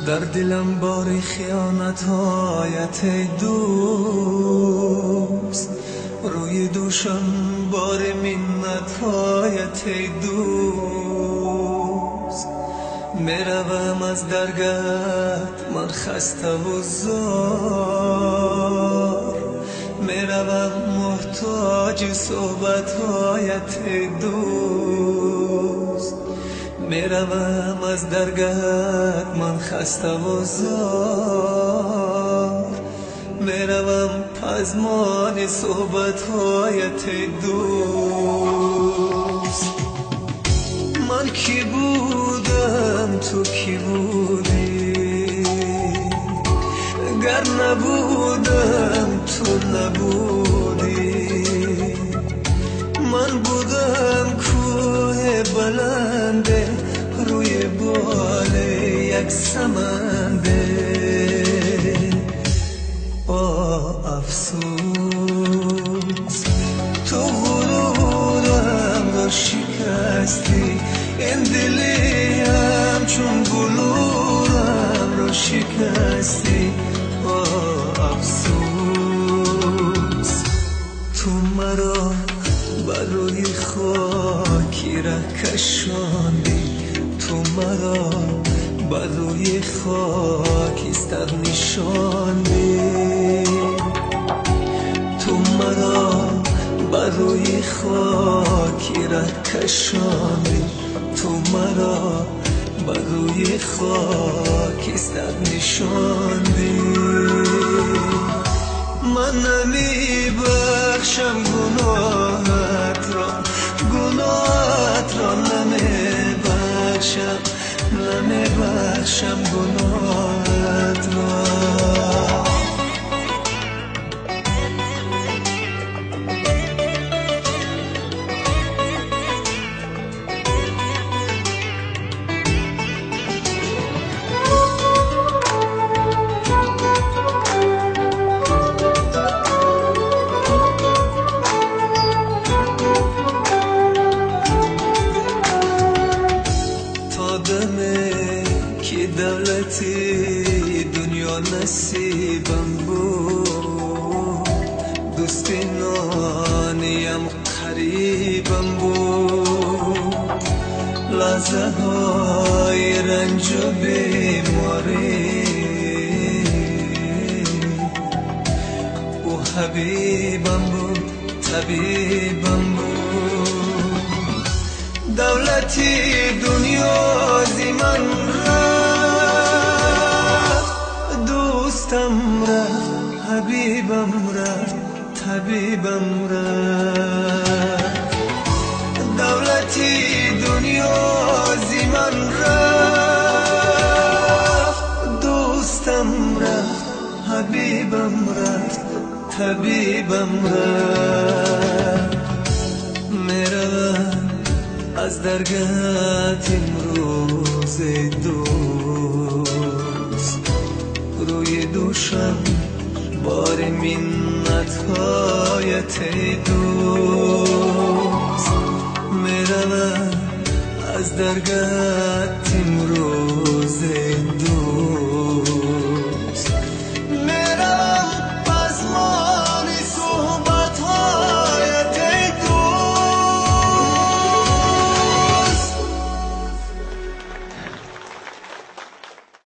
در دلم بار خیانت‌هایت ای دوست، روی دوشم بار منت‌هایت ای دوست. میروم از درگاهت من خسته و زار، میروم محتاج صحبت‌هایت ای دوست. میروم از درگاهت من خسته و زار، میروم پزمان صحبت‌هایت ای دوست. من کی بودم تو کی بودی، گر نبودم تو نبودی. من بودم کوه بلنده روی بال یک سمنده، با افسوس تو غرورم را شکستی، این دلیم چون بلورم را شکستی. با افسوس تو مرا بر روی خاکی ره کشاندی، تو مرا بر روی خاکی سر نشاندی. تو مرا بر روی خاکی ره کشاندی، تو مرا بر روی خاکی سر نشاندی. من نمی بخشم گناهت را، گناهت را نمی بخشم، نمی بخشم گناهت را. که دولتی دنیا نصیبم بود، دوست نانیم قریبم بود. لحظه های رنج و بیماری او حبیبم بود، طبیبم بود. دولتی دنیا زی من رفت، دوستم رفت، حبیبم رفت، طبیبم رفت. دولتی دنیا زی من رفت، دوستم رفت، حبیبم رفت، طبیبم رفت. میروم از درگاهت امروز دوست، روی دوشم بار منت‌هایت ای دوست. میروم از درگاهت امروز دوست.